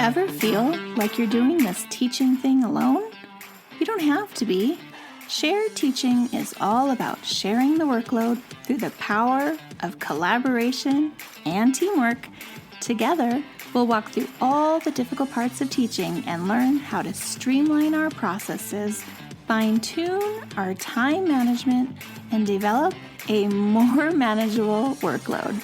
ever feel like you're doing this teaching thing alone? You don't have to be. Shared teaching is all about sharing the workload through the power of collaboration and teamwork. Together, we'll walk through all the difficult parts of teaching and learn how to streamline our processes, fine-tune our time management, and develop a more manageable workload.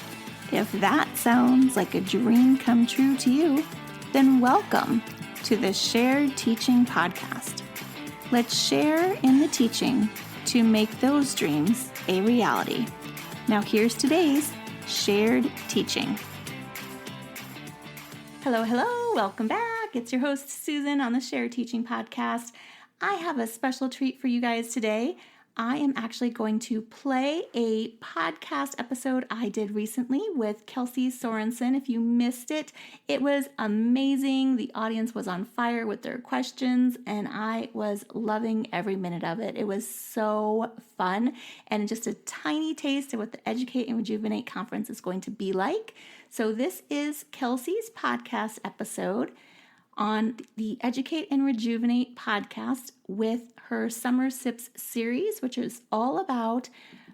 If that sounds like a dream come true to you, then welcome to the Shared Teaching Podcast. Let's share in the teaching to make those dreams a reality. Now here's today's Shared Teaching. Hello, welcome back. It's your host, Susan, on the Shared Teaching Podcast. I have a special treat for you guys today. I am actually going to play a podcast episode I did recently with Kelsey Sorensen. If you missed it, it was amazing. The audience was on fire with their questions, and I was loving every minute of it. It was so fun, and just a tiny taste of what the Educate and Rejuvenate conference is going to be like. So this is Kelsey's podcast episode on the Educate and Rejuvenate podcast with her Summer Sips series, which is all about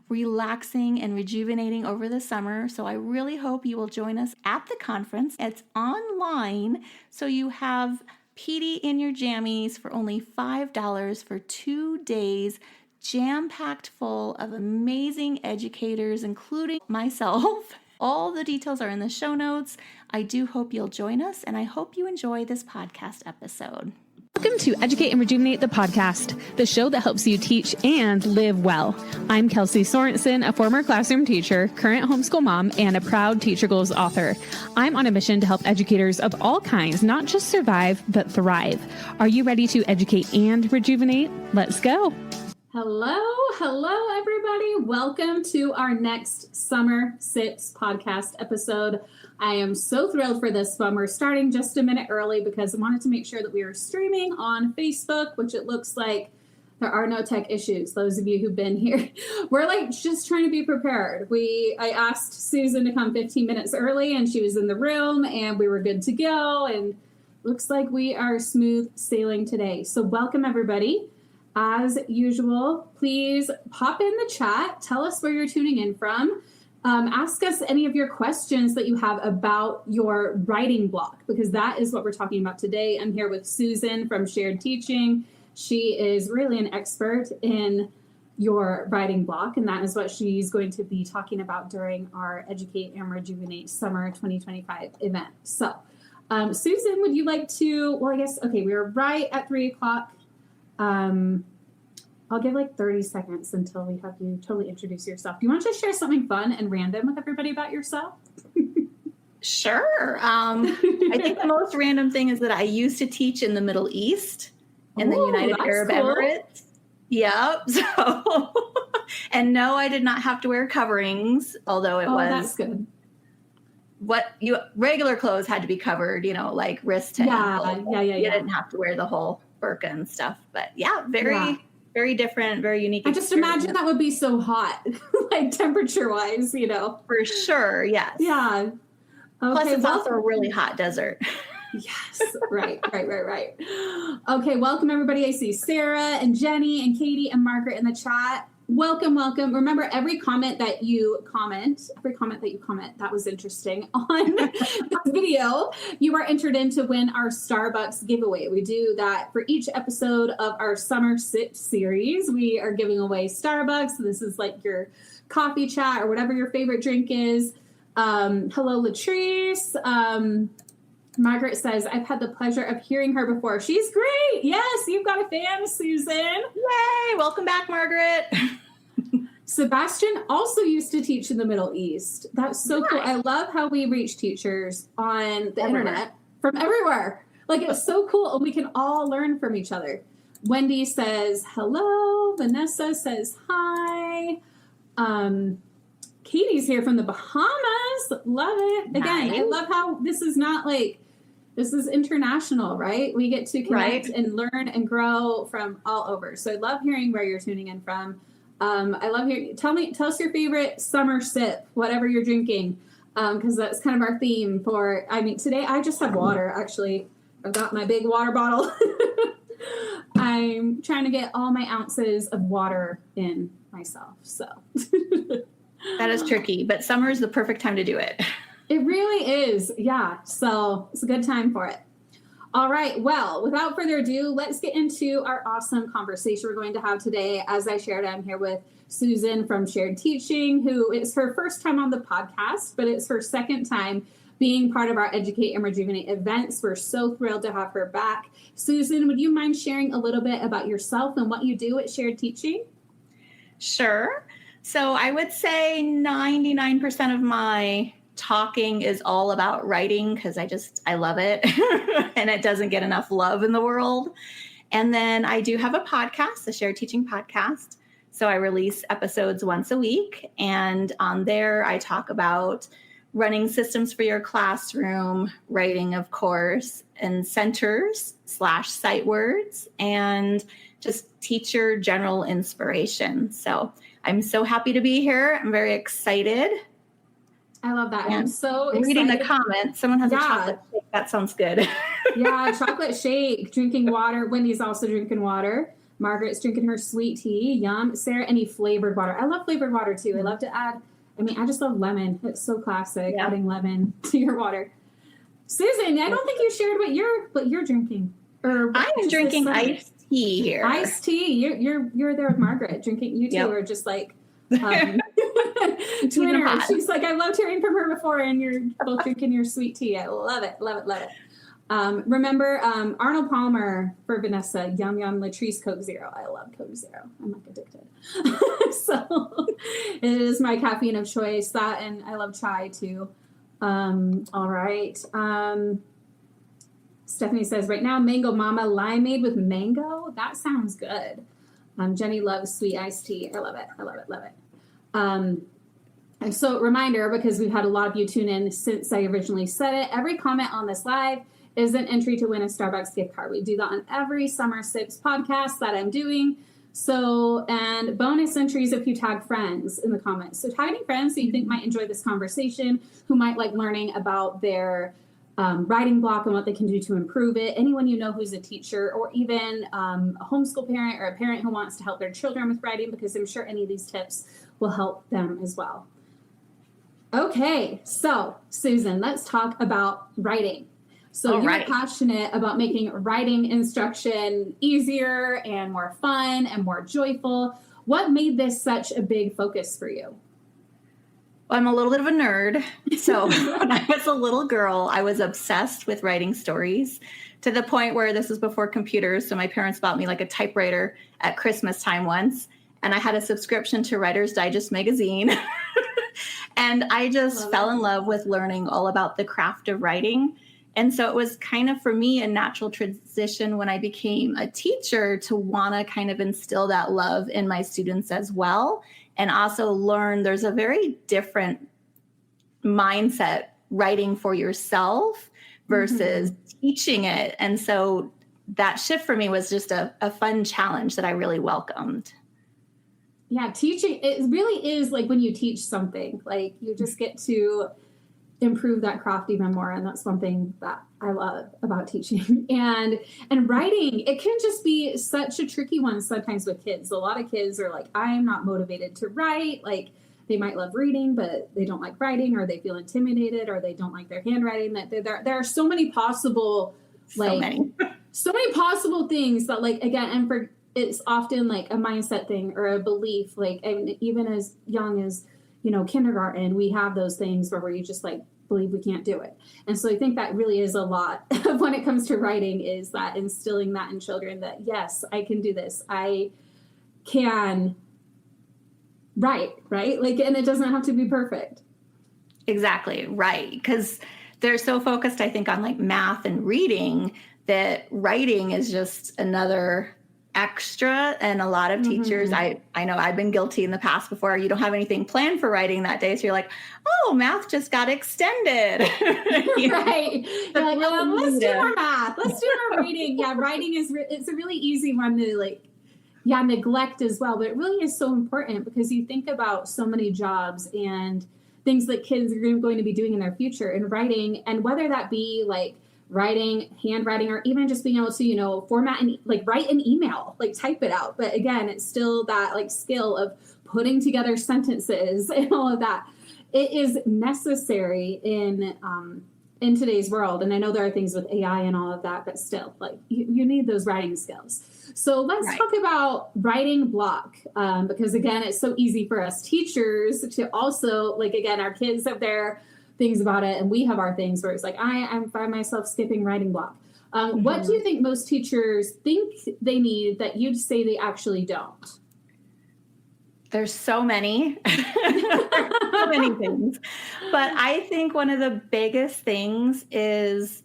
relaxing and rejuvenating over the summer. So I really hope you will join us at the conference. It's online, so you have PD in your jammies for only $5 for 2 days, jam-packed full of amazing educators, including myself. All the details are in the show notes. I do hope you'll join us, and I hope you enjoy this podcast episode. Welcome to Educate and Rejuvenate, the podcast, the show that helps you teach and live well. I'm Kelsey Sorensen, a former classroom teacher, current homeschool mom, and a proud Teacher Goals author. I'm on a mission to help educators of all kinds not just survive, but thrive. Are you ready to educate and rejuvenate? Let's go. Hello, everybody. Welcome to our next Summer Sips podcast episode. I am so thrilled for this one. We're starting just a minute early because I wanted to make sure that we are streaming on Facebook, which it looks like there are no tech issues. Those of you who've been here, we're just trying to be prepared. I asked Susan to come 15 minutes early, and she was in the room, and we were good to go. And looks like we are smooth sailing today. So welcome, everybody. As usual, please pop in the chat. Tell us where you're tuning in from. Ask us any of your questions that you have about your writing block, because that is what we're talking about today. I'm here with Susan from Shared Teaching. She is really an expert in your writing block, and that is what she's going to be talking about during our Educate and Rejuvenate Summer 2025 event. So, Susan, would you like to, we're right at 3 o'clock. I'll give 30 seconds until we have you totally introduce yourself. Do you want to just share something fun and random with everybody about yourself? Sure. I think the most random thing is that I used to teach in the Middle East in the United Arab Emirates. Yep. So, and no, I did not have to wear coverings, although it was. That's good. Regular clothes had to be covered, like wrist to ankle. Yeah. You didn't have to wear the whole burqa and stuff, but very different, very unique. I just imagine that would be so hot, temperature wise, For sure, yes. Yeah. Okay, Plus, it's also a really hot desert. Yes, right. Okay, welcome everybody. I see Sarah and Jenny and Katie and Margaret in the chat. Welcome. Remember, every comment that you comment, that was interesting, on this video, you are entered in to win our Starbucks giveaway. We do that for each episode of our Summer Sip series. We are giving away Starbucks. This is your coffee chat or whatever your favorite drink is. Hello, Latrice. Margaret says, I've had the pleasure of hearing her before. She's great. Yes, you've got a fan, Susan. Yay. Welcome back, Margaret. Sebastian also used to teach in the Middle East. That's so cool. I love how we reach teachers on the internet from everywhere. It's so cool. And we can all learn from each other. Wendy says, hello. Vanessa says, hi. Katie's here from the Bahamas. Love it. Again, nice. I love how this is not this is international, right? We get to connect and learn and grow from all over. So I love hearing where you're tuning in from. I love hearing. Tell us your favorite summer sip, whatever you're drinking, because that's kind of our theme for. Today I just have water. Actually, I've got my big water bottle. I'm trying to get all my ounces of water in myself. So that is tricky, but summer is the perfect time to do it. It really is. Yeah. So it's a good time for it. All right. Well, without further ado, let's get into our awesome conversation we're going to have today. As I shared, I'm here with Susan from Shared Teaching, who it's her first time on the podcast, but it's her second time being part of our Educate and Rejuvenate events. We're so thrilled to have her back. Susan, would you mind sharing a little bit about yourself and what you do at Shared Teaching? Sure. So I would say 99% of my talking is all about writing because I love it and it doesn't get enough love in the world. And then I do have a podcast, a Shared Teaching podcast. So I release episodes once a week, and on there I talk about running systems for your classroom, writing, of course, and centers/sight words, and just teacher general inspiration. So I'm so happy to be here. I'm very excited. I love that. I'm so excited. Reading the comments, someone has a chocolate shake. That sounds good. Yeah, chocolate shake, drinking water. Wendy's also drinking water. Margaret's drinking her sweet tea. Yum. Sarah, any flavored water? I love flavored water too. I love to add, I just love lemon. It's so classic, adding lemon to your water. Susan, I don't think you shared what you're drinking. Or I am drinking iced tea here. Iced tea. You're there with Margaret drinking. You two are just like twinner. She's like, I loved hearing from her before, and you're both drinking your sweet tea. I love it. Love it. Love it. Remember Arnold Palmer for Vanessa, Yum Yum Latrice Coke Zero. I love Coke Zero. I'm like addicted. So it is my caffeine of choice. That, and I love chai too. All right. Stephanie says right now, Mango Mama limeade with mango. That sounds good. Jenny loves sweet iced tea. I love it. I love it. Love it. And so reminder, because we've had a lot of you tune in since I originally said it, every comment on this live is an entry to win a Starbucks gift card. We do that on every Summer Sips podcast that I'm doing. So, and bonus entries if you tag friends in the comments. So tagging friends who you think might enjoy this conversation, who might like learning about their writing block and what they can do to improve it. Anyone you know who's a teacher, or even a homeschool parent or a parent who wants to help their children with writing, because I'm sure any of these tips will help them as well. Okay, so Susan, let's talk about writing. So you're passionate about making writing instruction easier and more fun and more joyful. What made this such a big focus for you? I'm a little bit of a nerd. So when I was a little girl, I was obsessed with writing stories to the point where this was before computers. So my parents bought me like a typewriter at Christmas time once, and I had a subscription to Writer's Digest magazine. And I just fell in love with learning all about the craft of writing. And so it was kind of, for me, a natural transition when I became a teacher to want to kind of instill that love in my students as well. And also learn there's a very different mindset writing for yourself versus teaching it. And so that shift for me was just a fun challenge that I really welcomed. Yeah, teaching, it really is like when you teach something, like you just get to improve that craft even more. And that's one thing that I love about teaching. And writing, it can just be such a tricky one sometimes with kids. A lot of kids are like, I'm not motivated to write. Like they might love reading, but they don't like writing, or they feel intimidated, or they don't like their handwriting. That there are so many possible, so many possible things that, like, again, and for, it's often like a mindset thing or a belief, like, and even as young as, kindergarten, we have those things where we just like believe we can't do it. And so I think that really is a lot of when it comes to writing, is that instilling that in children that, yes, I can do this. I can write, right? Like, and it doesn't have to be perfect. Exactly. Right. Because they're so focused, I think, on like math and reading, that writing is just another extra. And a lot of teachers, I know I've been guilty in the past before, you don't have anything planned for writing that day. So you're like, oh, math just got extended. Right. You're like, let's do more math. Let's do more reading. Yeah. Writing it's a really easy one to neglect as well. But it really is so important, because you think about so many jobs and things that kids are going to be doing in their future, and writing, and whether that be like writing, handwriting, or even just being able to, format and like write an email, like type it out. But again, it's still that like skill of putting together sentences and all of that. It is necessary in today's world. And I know there are things with AI and all of that, but still, like you need those writing skills. So let's talk about writing block, because again, it's so easy for us teachers to also, like, again, our kids have their things about it, and we have our things where it's like, I find myself skipping writing block. What do you think most teachers think they need that you'd say they actually don't? There's so many, so many things. But I think one of the biggest things is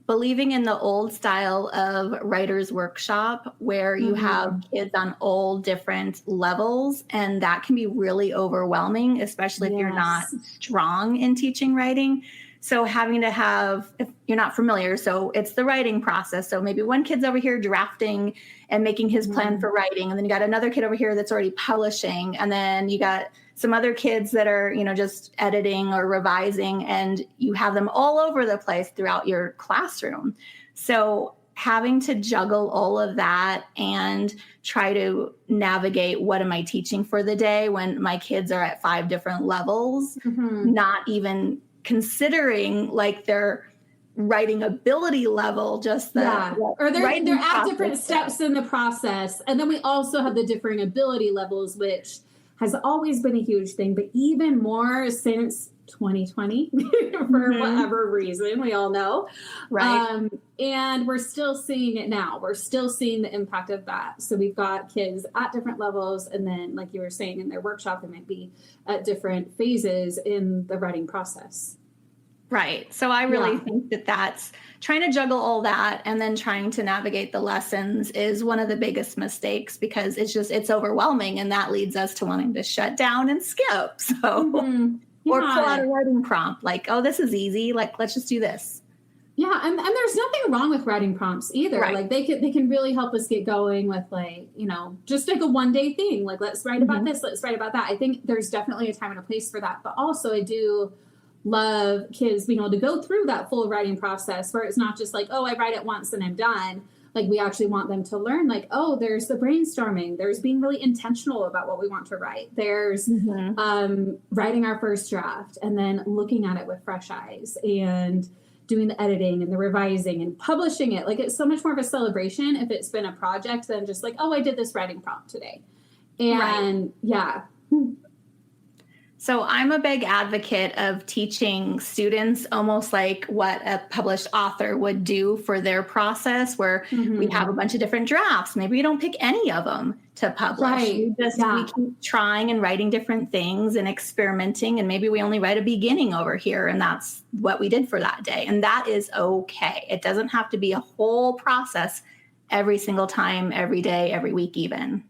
believing in the old style of writer's workshop, where you have kids on all different levels, and that can be really overwhelming, especially if you're not strong in teaching writing. So having to have, if you're not familiar, so it's the writing process. So maybe one kid's over here drafting and making his plan for writing, and then you got another kid over here that's already publishing, and then you got some other kids that are, just editing or revising, and you have them all over the place throughout your classroom. So having to juggle all of that and try to navigate, what am I teaching for the day when my kids are at 5 different levels, not even considering like their writing ability level, just the or they're at different steps in the process. And then we also have the differing ability levels, which has always been a huge thing, but even more since 2020 for whatever reason, we all know. And we're still seeing it now. We're still seeing the impact of that. So we've got kids at different levels, and then, like you were saying, in their workshop, they might be at different phases in the writing process. Right. So I really think that that's trying to juggle all that and then trying to navigate the lessons is one of the biggest mistakes, because it's overwhelming, and that leads us to wanting to shut down and skip. So, or pull out a writing prompt like, oh, this is easy. Like, let's just do this. Yeah. And there's nothing wrong with writing prompts either. Like they can really help us get going with, like, just like a one-day thing. Like, let's write about this. Let's write about that. I think there's definitely a time and a place for that. But also I do love kids being able to go through that full writing process, where it's not just like, oh, I write it once and I'm done. Like, we actually want them to learn, like, oh, there's the brainstorming. There's being really intentional about what we want to write. There's writing our first draft and then looking at it with fresh eyes and doing the editing and the revising and publishing it. Like, it's so much more of a celebration if it's been a project than just like, oh, I did this writing prompt today. And So I'm a big advocate of teaching students almost like what a published author would do for their process, where we have a bunch of different drafts. Maybe we don't pick any of them to publish. We keep trying and writing different things and experimenting. And maybe we only write a beginning over here, and that's what we did for that day. And that is okay. It doesn't have to be a whole process every single time, every day, every week even.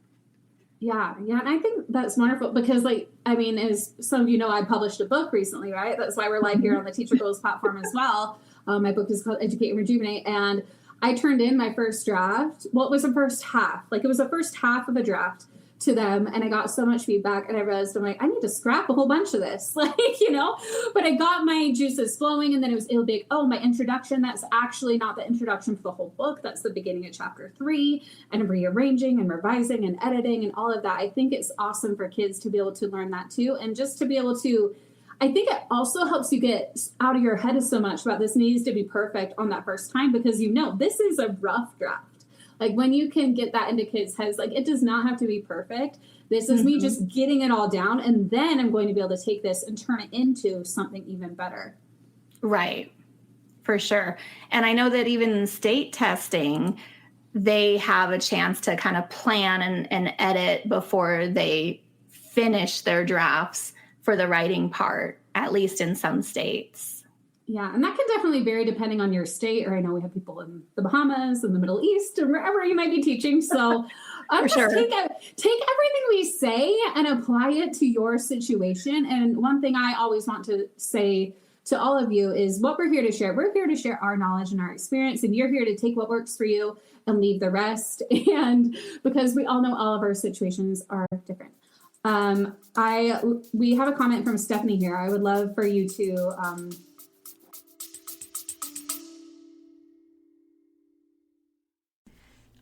Yeah. And I think that's wonderful because, as some of you know, I published a book recently, right? That's why we're live here on the Teacher Goals platform as well. My book is called Educate Rejuvenate. And I turned in my first draft. Well, it was the first half. Like, it was the first half of a draft to them. And I got so much feedback, and I realized, I'm like, I need to scrap a whole bunch of this, but I got my juices flowing. And then it'll be like, oh, my introduction, that's actually not the introduction for the whole book. That's the beginning of chapter 3, and rearranging and revising and editing and all of that. I think it's awesome for kids to be able to learn that too. And just to be able to, I think it also helps you get out of your head so much about this needs to be perfect on that first time, because this is a rough draft. Like, when you can get that into kids' heads, like, it does not have to be perfect. This is me just getting it all down, and then I'm going to be able to take this and turn it into something even better. Right. For sure. And I know that even in state testing, they have a chance to kind of plan and edit before they finish their drafts for the writing part, at least in some states. Yeah, and that can definitely vary depending on your state. Or I know we have people in the Bahamas and the Middle East and wherever you might be teaching. So take everything we say and apply it to your situation. And one thing I always want to say to all of you is what we're here to share. We're here to share our knowledge and our experience, and you're here to take what works for you and leave the rest. And because we all know all of our situations are different. We have a comment from Stephanie here. I would love for you to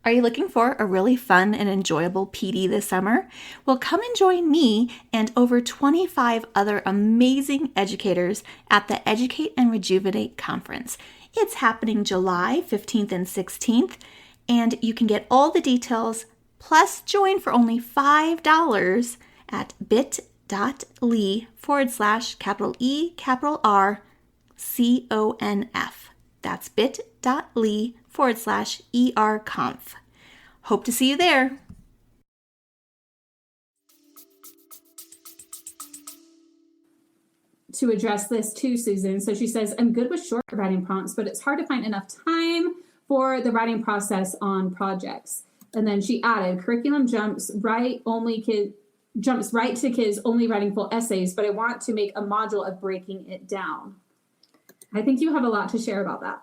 Are you looking for a really fun and enjoyable PD this summer? Well, come and join me and over 25 other amazing educators at the Educate and Rejuvenate conference. It's happening July 15th and 16th, and you can get all the details plus join for only $5 at bit.ly/ERConf. That's bit.ly/ERConf. Hope to see you there. To address this too, Susan. So she says, I'm good with short writing prompts, but it's hard to find enough time for the writing process on projects. And then she added, curriculum jumps right to kids only writing full essays, but I want to make a module of breaking it down. I think you have a lot to share about that.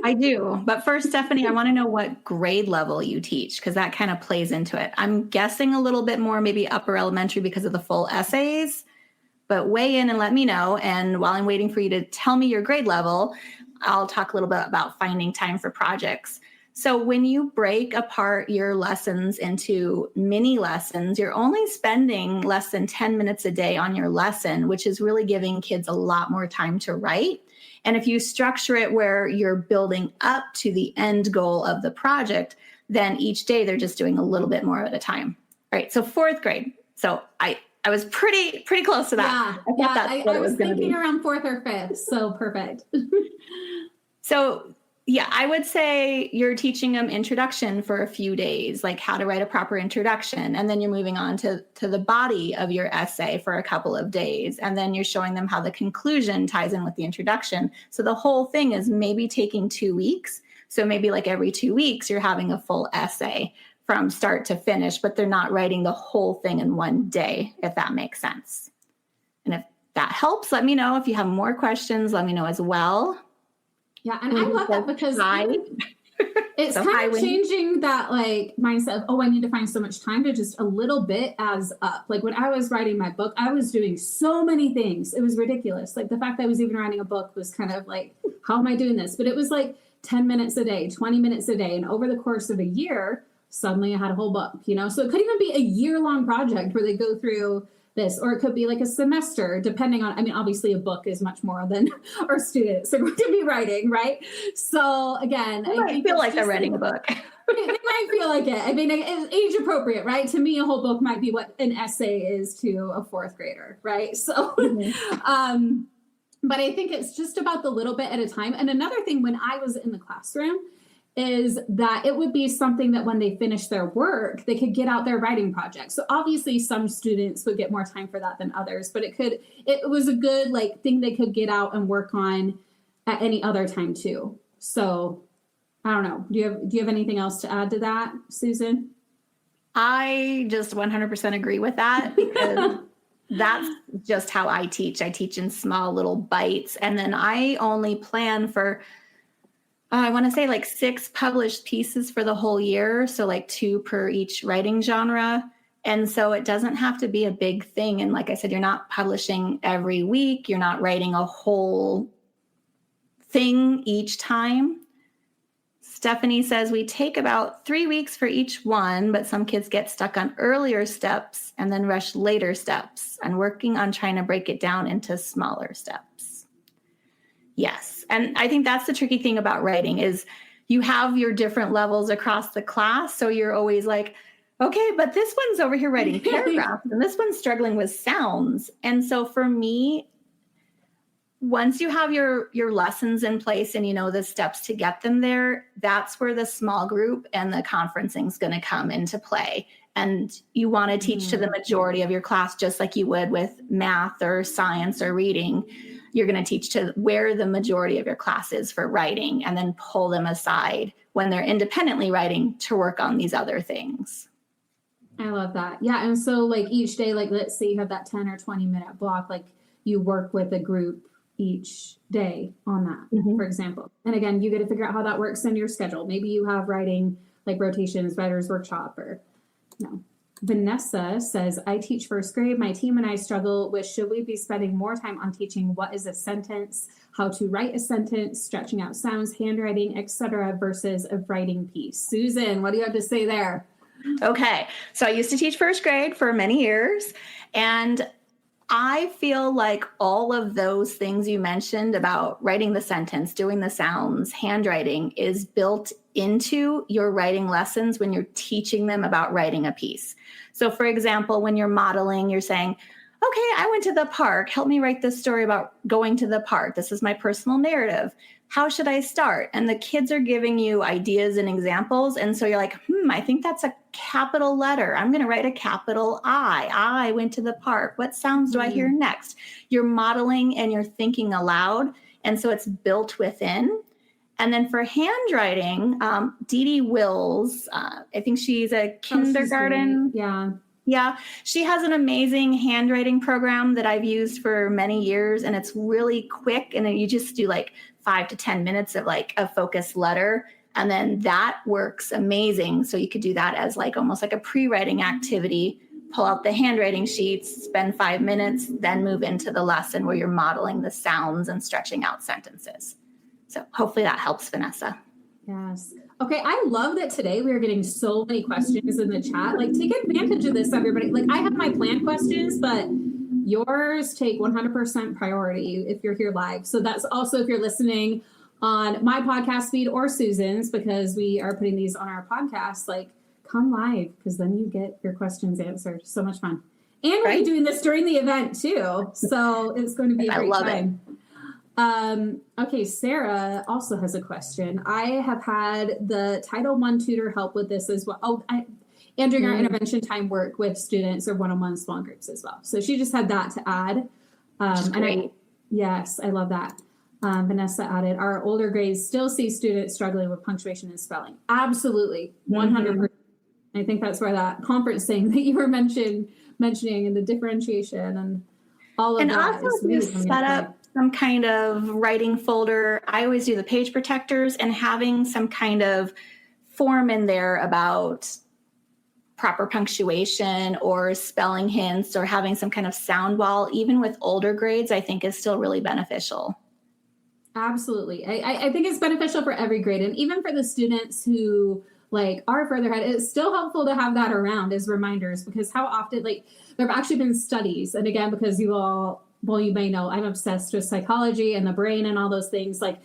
I do. But first, Stephanie, I want to know what grade level you teach, because that kind of plays into it. I'm guessing a little bit more, maybe upper elementary because of the full essays, but weigh in and let me know. And while I'm waiting for you to tell me your grade level, I'll talk a little bit about finding time for projects. So when you break apart your lessons into mini lessons, you're only spending less than 10 minutes a day on your lesson, which is really giving kids a lot more time to write. And if you structure it where you're building up to the end goal of the project, then each day they're just doing a little bit more at a time. All right, so fourth grade. So I was pretty close to that. I was thinking around fourth or fifth, so perfect. So yeah, I would say you're teaching them introduction for a few days, like how to write a proper introduction. And then you're moving on to the body of your essay for a couple of days. And then you're showing them how the conclusion ties in with the introduction. So the whole thing is maybe taking 2 weeks. So maybe like every 2 weeks, you're having a full essay from start to finish, but they're not writing the whole thing in one day, if that makes sense. And if that helps, let me know. If you have more questions, let me know as well. Yeah, and I love that because it's kind of changing that like mindset of, oh, I need to find so much time to just a little bit adds up. Like when I was writing my book, I was doing so many things. It was ridiculous. Like the fact that I was even writing a book was kind of like, how am I doing this? But it was like 10 minutes a day, 20 minutes a day. And over the course of a year, suddenly I had a whole book, So it could even be a year-long project where they go through this, or it could be like a semester, depending on, obviously a book is much more than our students are going to be writing, right? So again, I feel like they're writing a book. They might feel like it. It's age appropriate, right? To me, a whole book might be what an essay is to a fourth grader, right? So, but I think it's just about the little bit at a time. And another thing, when I was in the classroom, is that it would be something that when they finish their work, they could get out their writing project. So obviously some students would get more time for that than others, but it was a good thing they could get out and work on at any other time too. So I don't know. Do you have anything else to add to that, Susan? I just 100% agree with that, because that's just how I teach. I teach in small little bites, and then I only plan for I want to say 6 published pieces for the whole year. So 2 per each writing genre. And so it doesn't have to be a big thing. And like I said, you're not publishing every week. You're not writing a whole thing each time. Stephanie says we take about 3 weeks for each one, but some kids get stuck on earlier steps and then rush later steps, and working on trying to break it down into smaller steps. Yes. And I think that's the tricky thing about writing is you have your different levels across the class. So you're always like, okay, but this one's over here writing paragraphs and this one's struggling with sounds. And so for me, once you have your lessons in place and you know the steps to get them there, that's where the small group and the conferencing is going to come into play. And you want to teach to the majority of your class, just like you would with math or science or reading. You're going to teach to where the majority of your class is for writing, and then pull them aside when they're independently writing to work on these other things. I love that. Yeah. And so each day, let's say you have that 10 or 20 minute block, you work with a group each day on that, for example. And again, you get to figure out how that works in your schedule. Maybe you have writing rotations, writer's workshop, or Vanessa says, I teach first grade. My team and I struggle with, should we be spending more time on teaching what is a sentence, how to write a sentence, stretching out sounds, handwriting, etc., versus a writing piece? Susan, what do you have to say there? Okay. So I used to teach first grade for many years, and I feel like all of those things you mentioned about writing the sentence, doing the sounds, handwriting is built into your writing lessons when you're teaching them about writing a piece. So for example, when you're modeling, you're saying, okay, I went to the park. Help me write this story about going to the park. This is my personal narrative. How should I start? And the kids are giving you ideas and examples. And so you're like, I think that's a capital letter. I'm going to write a capital I. I went to the park. What sounds do I hear next? You're modeling and you're thinking aloud. And so it's built within. And then for handwriting, Dee Dee Wills, I think she's a kindergarten. Yeah, she has an amazing handwriting program that I've used for many years, and it's really quick. And then you just do like 5 to 10 minutes of like a focused letter, and then that works amazing. So you could do that as like almost like a pre-writing activity. Pull out the handwriting sheets, spend 5 minutes, then move into the lesson where you're modeling the sounds and stretching out sentences. So hopefully that helps, Vanessa. Yes. Okay, I love that today we are getting so many questions in the chat. Like, take advantage of this, everybody. Like, I have my planned questions, but yours take 100% priority if you're here live. So that's also if you're listening on my podcast feed or Susan's, because we are putting these on our podcast, like, come live, because then you get your questions answered. So much fun. And we'll be doing this during the event too. So it's going to be a great time. Okay, Sarah also has a question. I have had the Title I tutor help with this as well. And during our intervention time work with students or one-on-one small groups as well. So she just had that to add. Yes, I love that. Vanessa added, our older grades still see students struggling with punctuation and spelling. Absolutely, 100%. I think that's where that conference thing that you were mentioning and the differentiation and all of that. And also just set up some kind of writing folder. I always do the page protectors, and having some kind of form in there about proper punctuation or spelling hints or having some kind of sound wall, even with older grades, I think is still really beneficial. Absolutely. I think it's beneficial for every grade. And even for the students who like are further ahead, it's still helpful to have that around as reminders, because how often, like, there have actually been studies. And again, because you may know, I'm obsessed with psychology and the brain and all those things. Like,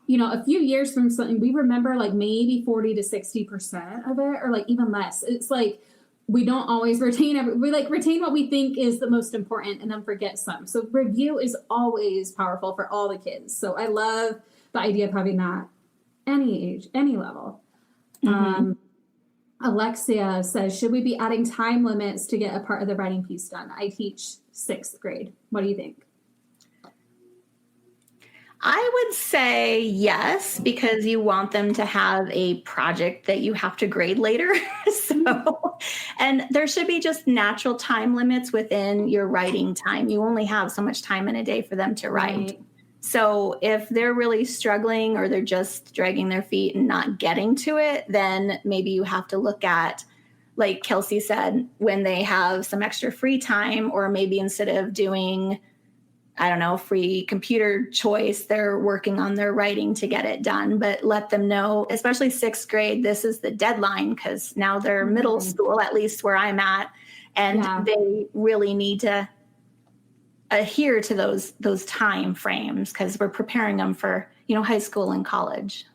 a few years from something, we remember like maybe 40 to 60% of it, or like even less. It's like, we don't always retain we retain what we think is the most important and then forget some. So review is always powerful for all the kids. So I love the idea of having that any age, any level. Alexia says, should we be adding time limits to get a part of the writing piece done? I teach 6th grade. What do you think? I would say yes, because you want them to have a project that you have to grade later. And there should be just natural time limits within your writing time. You only have so much time in a day for them to write. Right. So if they're really struggling or they're just dragging their feet and not getting to it, then maybe you have to look at, like Kelsey said, when they have some extra free time, or maybe instead of doing, free computer choice, they're working on their writing to get it done. But let them know, especially 6th grade, this is the deadline, because now they're middle school, at least where I'm at, and they really need to adhere to those time frames, because we're preparing them for, high school and college.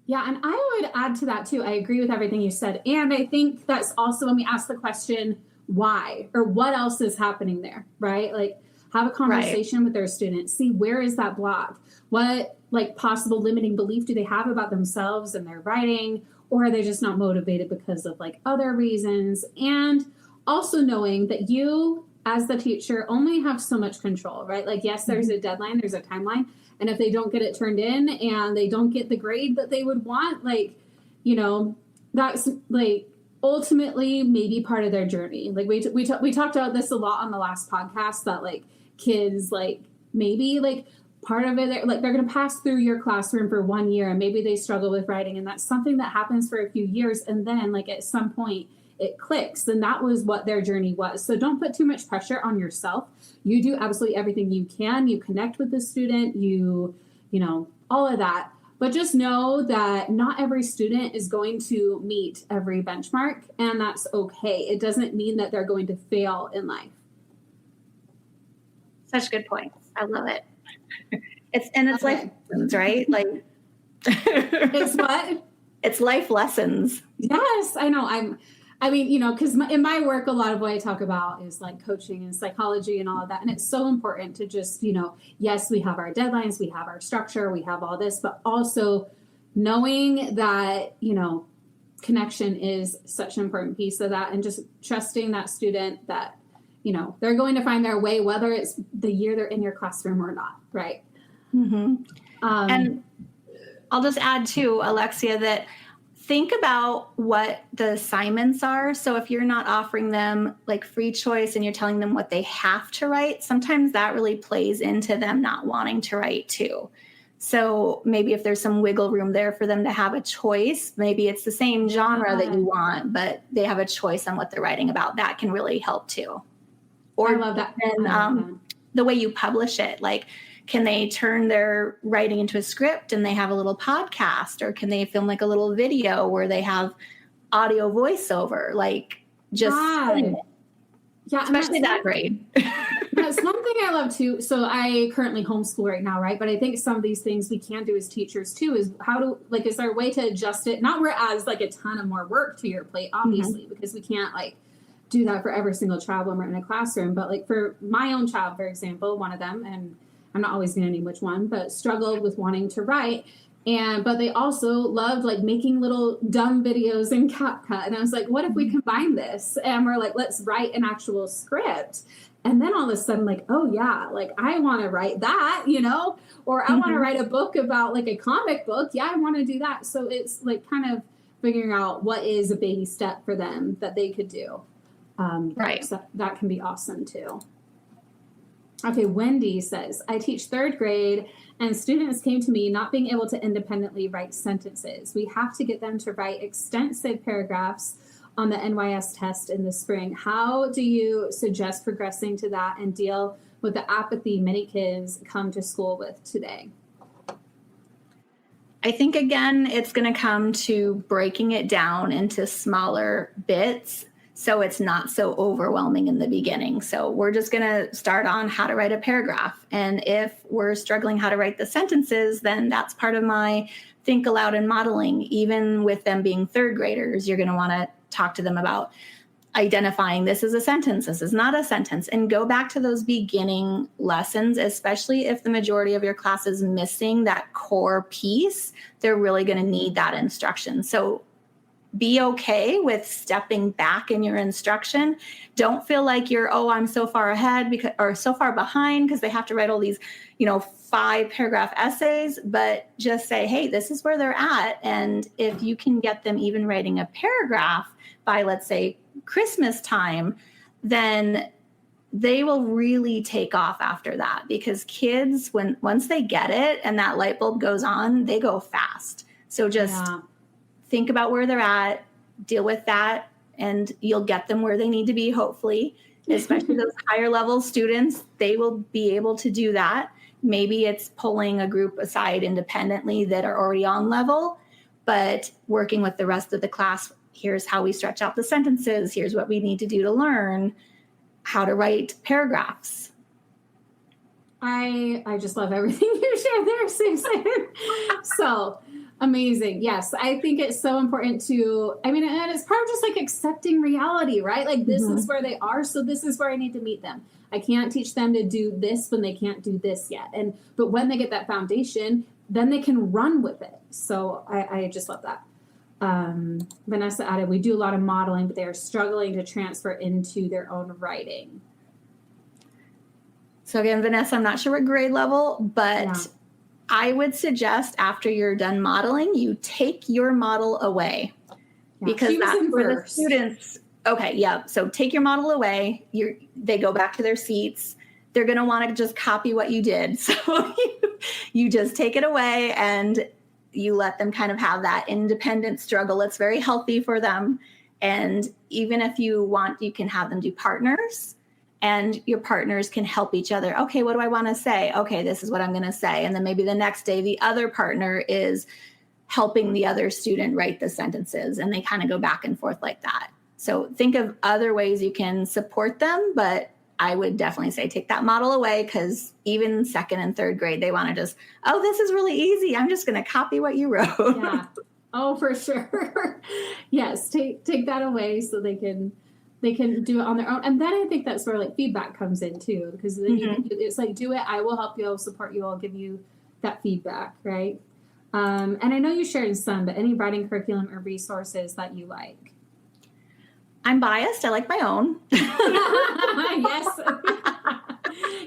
Yeah, and I would add to that too. I agree with everything you said. And I think that's also when we ask the question, why, or what else is happening there, right? Like, have a conversation with their students. See, where is that block? What possible limiting belief do they have about themselves and their writing? Or are they just not motivated because of other reasons? And also knowing that you, as the teacher, only have so much control, right? Yes, there's a deadline, there's a timeline. And if they don't get it turned in and they don't get the grade that they would want, that's ultimately maybe part of their journey. We talked about this a lot on the last podcast, that kids maybe part of it, they're going to pass through your classroom for 1 year and maybe they struggle with writing, and that's something that happens for a few years, and then at some point it clicks. And that was what their journey was. So don't put too much pressure on yourself. You do absolutely everything you can. You connect with the student, you know, all of that. But just know that not every student is going to meet every benchmark, and that's okay. It doesn't mean that they're going to fail in life. Such good points. I love it. It's life lessons, right? Like it's what? It's life lessons. Yes, I know. I mean, you know, because in my work, a lot of what I talk about is like coaching and psychology and all of that. And it's so important to just, you know, yes, we have our deadlines, we have our structure, we have all this, but also knowing that, you know, connection is such an important piece of that, and just trusting that student that, you know, they're going to find their way, whether it's the year they're in your classroom or not. Right. Mm-hmm. And I'll just add too, Alexia, that think about what the assignments are. So if you're not offering them like free choice and you're telling them what they have to write, sometimes that really plays into them not wanting to write too. So maybe if there's some wiggle room there for them to have a choice, maybe it's the same genre that you want, but they have a choice on what they're writing about. That can really help too. Or I love that. And the way you publish it, like, can they turn their writing into a script and they have a little podcast, or can they film like a little video where they have audio voiceover, like just, especially that grade. That's one thing I love too. So I currently homeschool right now, right? But I think some of these things we can do as teachers too is how to, like, is there a way to adjust it? Not where it adds like a ton of more work to your plate, obviously, because we can't like do that for every single child when we're in a classroom. But like for my own child, for example, one of them, and I'm not always going to name which one, but struggled with wanting to write. But they also loved like making little dumb videos in CapCut. And I was like, what if we combine this? And we're like, let's write an actual script. And then all of a sudden, like, oh yeah, like I want to write that, you know, or I want to write a book about like a comic book. Yeah, I want to do that. So it's like kind of figuring out what is a baby step for them that they could do. Right. So that can be awesome too. Okay, Wendy says, I teach third grade and students came to me not being able to independently write sentences. We have to get them to write extensive paragraphs on the NYS test in the spring. How do you suggest progressing to that and deal with the apathy many kids come to school with today? I think, again, it's going to come to breaking it down into smaller bits so it's not so overwhelming in the beginning. So we're just going to start on how to write a paragraph. And if we're struggling how to write the sentences, then that's part of my think aloud and modeling. Even with them being third graders, you're going to want to talk to them about identifying this is a sentence, this is not a sentence, and go back to those beginning lessons, especially if the majority of your class is missing that core piece. They're really going to need that instruction. So be okay with stepping back in your instruction. Don't feel like you're, I'm so far ahead or so far behind because they have to write all these, 5-paragraph essays, but just say, hey, this is where they're at. And if you can get them even writing a paragraph by, let's say, Christmas time, then they will really take off after that, because kids, once they get it and that light bulb goes on, they go fast. So just think about where they're at, deal with that, and you'll get them where they need to be, hopefully, especially those higher level students. They will be able to do that. Maybe it's pulling a group aside independently that are already on level, but working with the rest of the class. Here's how we stretch out the sentences. Here's what we need to do to learn how to write paragraphs. I just love everything you shared there, Susan. So amazing. Yes, I think it's so important to, and it's part of just like accepting reality, right? Like this is where they are, so this is where I need to meet them. I can't teach them to do this when they can't do this yet. But when they get that foundation, then they can run with it. So I just love that. Vanessa added, we do a lot of modeling, but they are struggling to transfer into their own writing. So again, Vanessa, I'm not sure what grade level, but I would suggest after you're done modeling, you take your model away, because that's where the students. Okay, yeah. So take your model away. They go back to their seats. They're going to want to just copy what you did. So you just take it away and you let them kind of have that independent struggle. It's very healthy for them. And even if you want, you can have them do partners, and your partners can help each other. Okay, what do I want to say? Okay, this is what I'm going to say. And then maybe the next day, the other partner is helping the other student write the sentences, and they kind of go back and forth like that. So think of other ways you can support them, but I would definitely say take that model away, because even second and third grade, they want to just, oh, this is really easy. I'm just going to copy what you wrote. Yeah. Oh, for sure. Yes. Take that away so they can do it on their own. And then I think that's where like feedback comes in too, because then it's like, do it. I will help you. I'll support you. I'll give you that feedback. Right. And I know you shared some, but any writing curriculum or resources that you like? I'm biased. I like my own. Yes.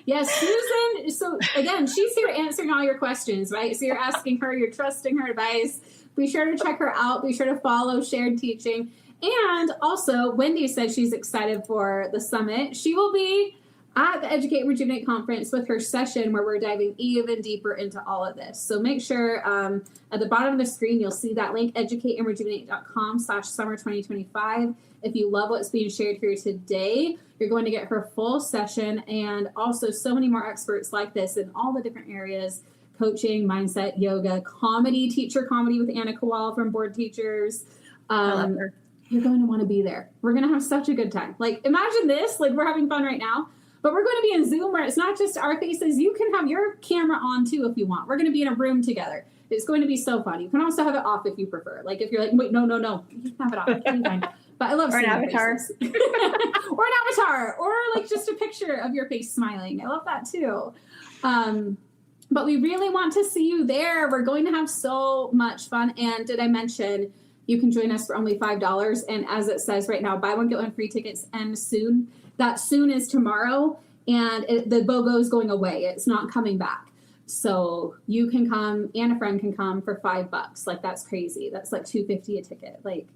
Yes, Susan. So again, she's here answering all your questions, right? So you're asking her, you're trusting her advice. Be sure to check her out. Be sure to follow Shared Teaching. And also, Wendy said she's excited for the summit. She will be at the Educate Rejuvenate conference with her session where we're diving even deeper into all of this. So make sure at the bottom of the screen, you'll see that link, educateandrejuvenate.com/summer2025. If you love what's being shared here today, you're going to get her full session, and also so many more experts like this in all the different areas: coaching, mindset, yoga, comedy, teacher comedy with Anna Kowal from Board Teachers. I love her. You're going to want to be there. We're going to have such a good time. Like, imagine this, like we're having fun right now, but we're going to be in Zoom where it's not just our faces. You can have your camera on too if you want. We're going to be in a room together. It's going to be so fun. You can also have it off if you prefer. Like if you're like, wait, no, you can have it off. Fine. But I love seeing your faces. Or an avatar, or like just a picture of your face smiling. I love that too. But we really want to see you there. We're going to have so much fun. And did I mention you can join us for only $5? And as it says right now, buy one, get one free. Tickets end soon. That soon is tomorrow. And the BOGO is going away. It's not coming back. So you can come, and a friend can come for $5. Like, that's crazy. That's like $2.50 a ticket. Like,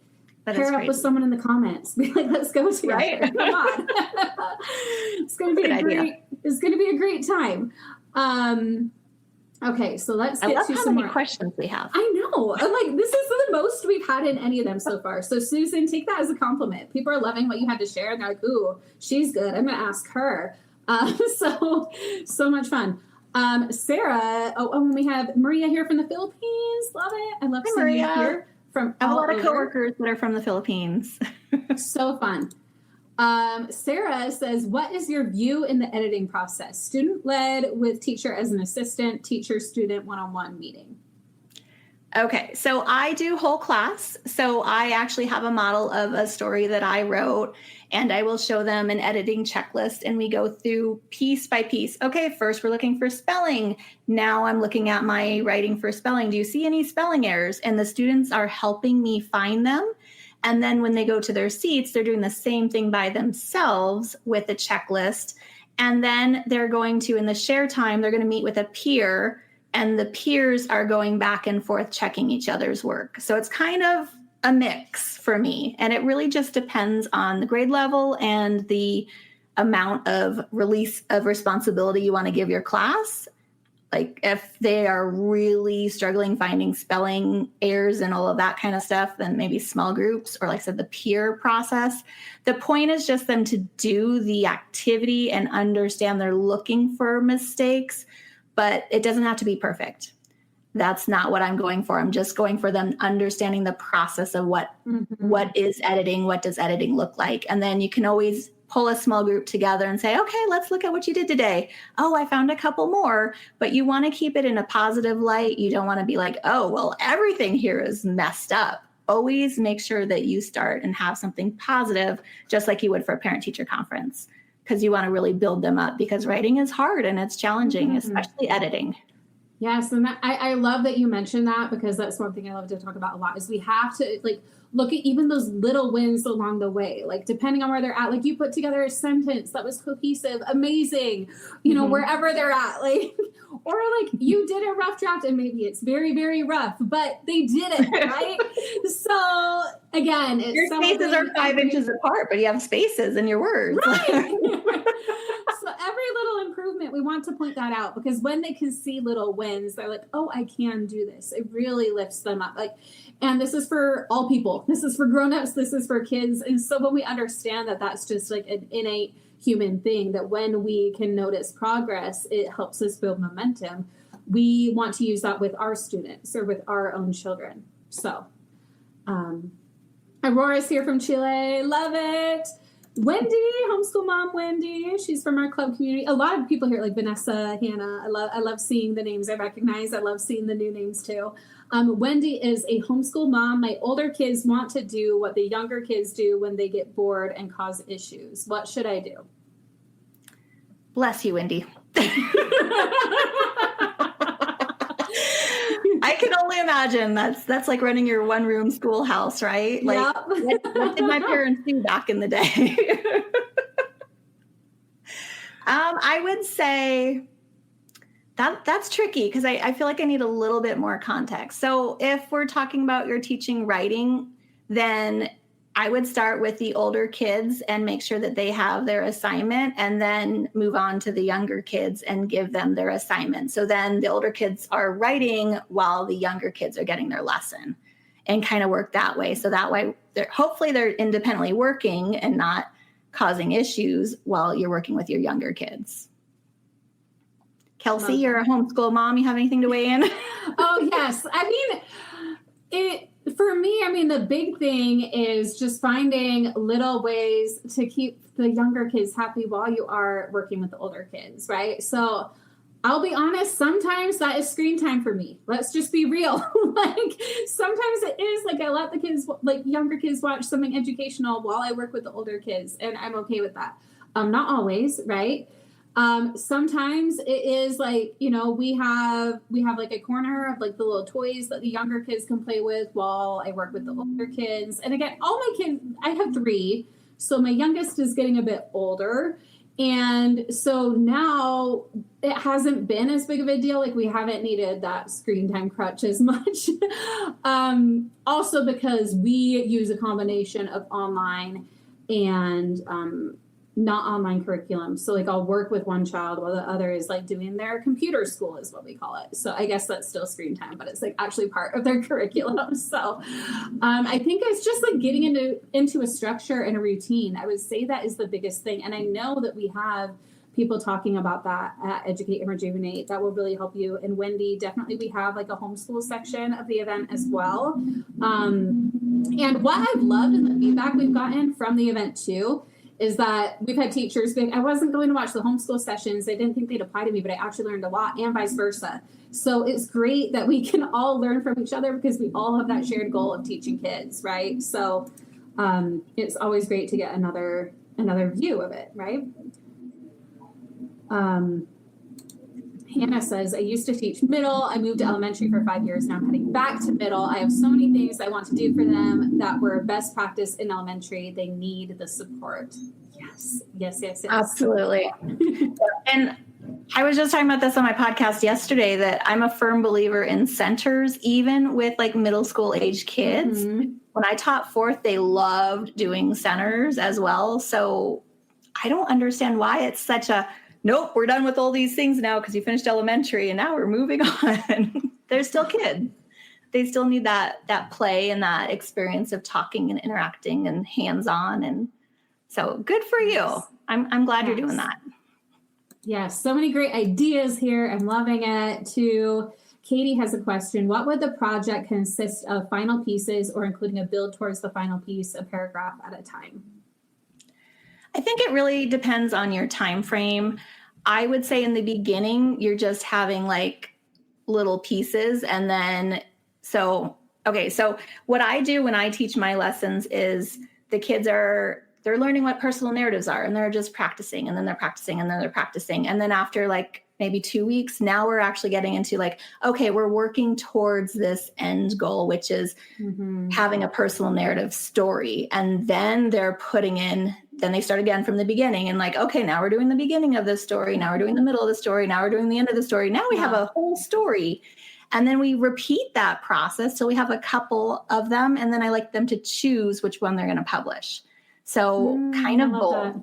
pair up with someone in the comments. Be like, let's go together. Right? Come on. It's going to be It's going to be a great time. Okay, so let's get to some more questions we have. I know. I'm like, this is the most we've had in any of them so far. So Susan, take that as a compliment. People are loving what you had to share, and they're like, ooh, she's good. I'm going to ask her. So much fun. Sarah, and we have Maria here from the Philippines. Love it. I love seeing you here from a lot of coworkers that are from the Philippines. So fun. Sarah says, what is your view in the editing process? Student-led with teacher as an assistant, teacher-student one-on-one meeting. Okay, so I do whole class. So I actually have a model of a story that I wrote, and I will show them an editing checklist, and we go through piece by piece. Okay, first we're looking for spelling. Now I'm looking at my writing for spelling. Do you see any spelling errors? And the students are helping me find them. And then when they go to their seats, they're doing the same thing by themselves with a checklist. And then they're going to, in the share time, they're going to meet with a peer, and the peers are going back and forth checking each other's work. So it's kind of a mix for me. And it really just depends on the grade level and the amount of release of responsibility you want to give your class. Like if they are really struggling finding spelling errors and all of that kind of stuff, then maybe small groups, or like I said, the peer process. The point is just them to do the activity and understand they're looking for mistakes, but it doesn't have to be perfect. That's not what I'm going for. I'm just going for them understanding the process of what is editing, what does editing look like. And then you can always pull a small group together and say, okay, let's look at what you did today. Oh, I found a couple more, but you want to keep it in a positive light. You don't want to be like, oh, well, everything here is messed up. Always make sure that you start and have something positive, just like you would for a parent-teacher conference, because you want to really build them up, because writing is hard and it's challenging, especially editing. Yes, and I love that you mentioned that, because that's one thing I love to talk about a lot, is we have to look at even those little wins along the way, like depending on where they're at. Like you put together a sentence that was cohesive, amazing, wherever they're at, or you did a rough draft and maybe it's very, very rough, but they did it, right? So again, your spaces are 5 inches apart, but you have spaces in your words. Right. So every little improvement, we want to point that out, because when they can see little wins, they're like, oh, I can do this. It really lifts them up. Like, and this is for all people. This is for grownups. This is for kids. And so when we understand that that's just like an innate human thing, that when we can notice progress, it helps us build momentum. We want to use that with our students or with our own children. So, Aurora's here from Chile. Love it. Wendy, homeschool mom Wendy. She's from our club community. A lot of people here, like Vanessa, Hannah. I love seeing the names I recognize. I love seeing the new names too. Wendy is a homeschool mom. My older kids want to do what the younger kids do when they get bored and cause issues. What should I do? Bless you, Wendy. I can only imagine that's like running your one-room schoolhouse, right? Like, Yep. what did my parents do back in the day? I would say that's tricky, because I feel like I need a little bit more context. So if we're talking about you're teaching writing, then I would start with the older kids and make sure that they have their assignment, and then move on to the younger kids and give them their assignment. So then the older kids are writing while the younger kids are getting their lesson, and kind of work that way. So that way, hopefully they're independently working and not causing issues while you're working with your younger kids. Kelsey, you're a homeschool mom. You have anything to weigh in? Oh, yes. I mean, for me, the big thing is just finding little ways to keep the younger kids happy while you are working with the older kids, right? So I'll be honest, sometimes that is screen time for me. Let's just be real. Like, sometimes it is like I let the kids, like younger kids, watch something educational while I work with the older kids, and I'm okay with that. Not always, right? Sometimes it is like, we have like a corner of like the little toys that the younger kids can play with while I work with the older kids. And again, all my kids, I have 3. So my youngest is getting a bit older. And so now it hasn't been as big of a deal. Like, we haven't needed that screen time crutch as much. Also because we use a combination of online and, not online curriculum. So like I'll work with one child while the other is like doing their computer school, is what we call it. So I guess that's still screen time, but it's like actually part of their curriculum. So I think it's just like getting into a structure and a routine. I would say that is the biggest thing. And I know that we have people talking about that at Educate and Rejuvenate that will really help you. And Wendy, definitely we have like a homeschool section of the event as well. And what I've loved and the feedback we've gotten from the event too is that we've had teachers being, I wasn't going to watch the homeschool sessions. I didn't think they'd apply to me, but I actually learned a lot, and vice versa. So it's great that we can all learn from each other, because we all have that shared goal of teaching kids, right? So it's always great to get another view of it, right? Hannah says, I used to teach middle. I moved to elementary for 5 years. Now I'm heading back to middle. I have so many things I want to do for them that were best practice in elementary. They need the support. Yes. Absolutely. And I was just talking about this on my podcast yesterday, that I'm a firm believer in centers, even with like middle school age kids. Mm-hmm. When I taught 4th, they loved doing centers as well. So I don't understand why it's such a, nope, we're done with all these things now because you finished elementary and now we're moving on. They're still kids. They still need that play and that experience of talking and interacting and hands-on. And so good for you. I'm glad you're doing that. Yes, so many great ideas here. I'm loving it too. Katie has a question. What would the project consist of? Final pieces, or including a build towards the final piece, a paragraph at a time? I think it really depends on your time frame. I would say in the beginning, you're just having like little pieces. And then, so what I do when I teach my lessons is the kids they're learning what personal narratives are, and they're just practicing, and then they're practicing, and then they're practicing. And then after like maybe 2 weeks, now we're actually getting into like, okay, we're working towards this end goal, which is having a personal narrative story. And then they're then they start again from the beginning and like, okay, now we're doing the beginning of the story. Now we're doing the middle of the story. Now we're doing the end of the story. Now we have a whole story. And then we repeat that process till we have a couple of them. And then I like them to choose which one they're going to publish. So kind of both.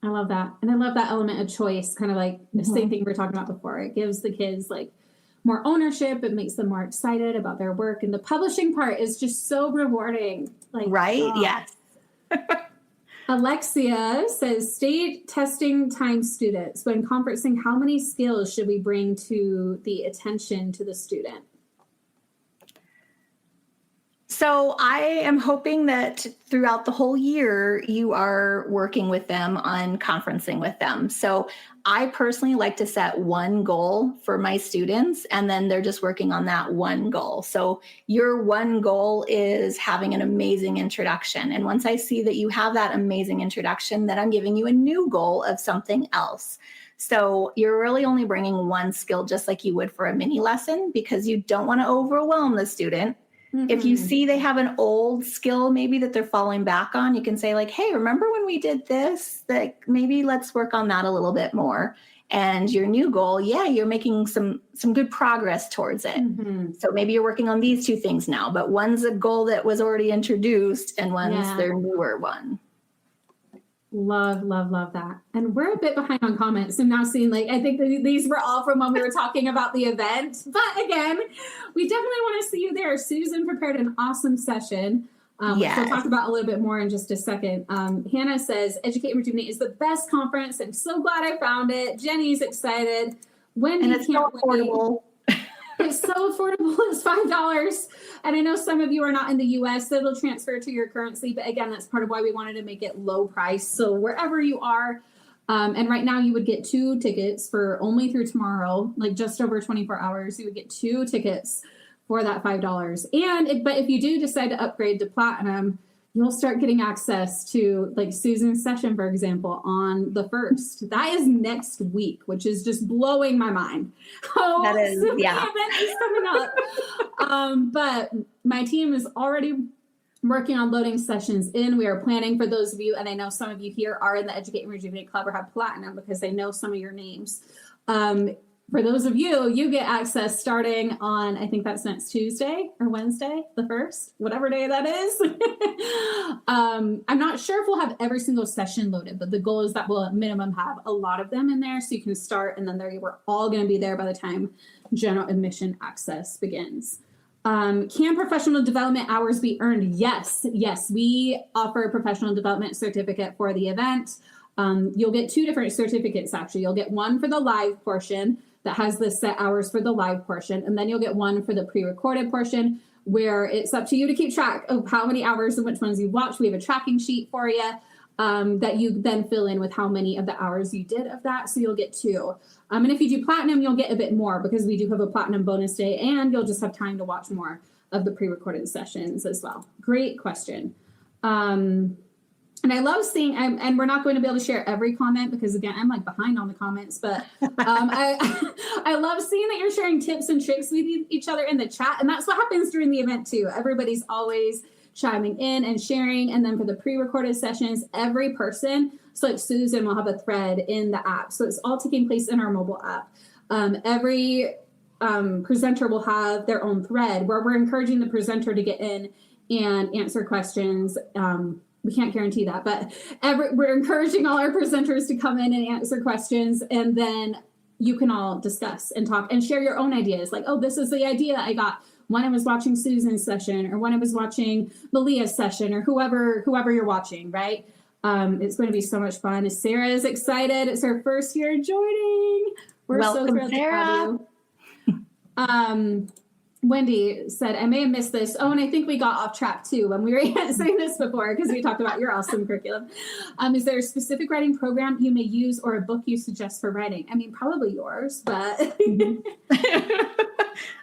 I love that. And I love that element of choice, kind of like the same thing we were talking about before. It gives the kids like more ownership. It makes them more excited about their work. And the publishing part is just so rewarding. Like, Right? Yes. Alexia says, state testing time students. When conferencing, how many skills should we bring to the attention to the student? So I am hoping that throughout the whole year, you are working with them on conferencing with them. So I personally like to set one goal for my students, and then they're just working on that one goal. So your one goal is having an amazing introduction. And once I see that you have that amazing introduction, then I'm giving you a new goal of something else. So you're really only bringing one skill, just like you would for a mini lesson, because you don't want to overwhelm the student. If you see they have an old skill maybe that they're falling back on, you can say like, hey, remember when we did this? Like maybe let's work on that a little bit more. And your new goal, you're making some good progress towards it. So maybe you're working on these two things now, but one's a goal that was already introduced and one's their newer one. Love, love, love that. And we're a bit behind on comments. I'm now seeing like, I think these were all from when we were talking about the event. But again, we definitely want to see you there. Susan prepared an awesome session, which we'll talk about a little bit more in just a second. Hannah says, Educate Rejuvenate is the best conference. I'm so glad I found it. Jenny's excited. Wendy, and it's so affordable. It's so affordable. It's $5. And I know some of you are not in the US, so it'll transfer to your currency. But again, that's part of why we wanted to make it low price. So wherever you are, and right now you would get 2 tickets for only through tomorrow, like just over 24 hours, you would get 2 tickets for that $5. But if you do decide to upgrade to platinum, you'll start getting access to like Susan's session, for example, on the 1st. That is next week, which is just blowing my mind. Oh, that is, the event is coming up. But my team is already working on loading sessions in. We are planning for those of you, and I know some of you here are in the Educate and Rejuvenate Club or have platinum because they know some of your names. For those of you, you get access starting on, I think that's next Tuesday or Wednesday, the 1st, whatever day that is. I'm not sure if we'll have every single session loaded, but the goal is that we'll at minimum have a lot of them in there so you can start, and then we're all going to be there by the time general admission access begins. Can professional development hours be earned? Yes, we offer a professional development certificate for the event. You'll get 2 different certificates, actually. You'll get one for the live portion that has the set hours for the live portion, and then you'll get one for the pre-recorded portion where it's up to you to keep track of how many hours and which ones you watch. We have a tracking sheet for you that you then fill in with how many of the hours you did of that, so you'll get 2. And if you do platinum, you'll get a bit more because we do have a platinum bonus day, and you'll just have time to watch more of the pre-recorded sessions as well. Great question. And I love seeing, and we're not going to be able to share every comment because, again, I'm like behind on the comments, but I love seeing that you're sharing tips and tricks with each other in the chat. And that's what happens during the event, too. Everybody's always chiming in and sharing. And then for the pre-recorded sessions, every person, so like Susan will have a thread in the app. So it's all taking place in our mobile app. Every presenter will have their own thread where we're encouraging the presenter to get in and answer questions. We can't guarantee that, but we're encouraging all our presenters to come in and answer questions, and then you can all discuss and talk and share your own ideas. Like, oh, this is the idea I got when I was watching Susan's session, or when I was watching Malia's session, or whoever you're watching, right? It's going to be so much fun. Sarah is excited. It's her first year joining. We're Welcome, so thrilled Sarah. to have you. Wendy said, I may have missed this. Oh, and I think we got off track too when we were saying this before because we talked about your awesome curriculum. Is there a specific writing program you may use or a book you suggest for writing? I mean, probably yours, but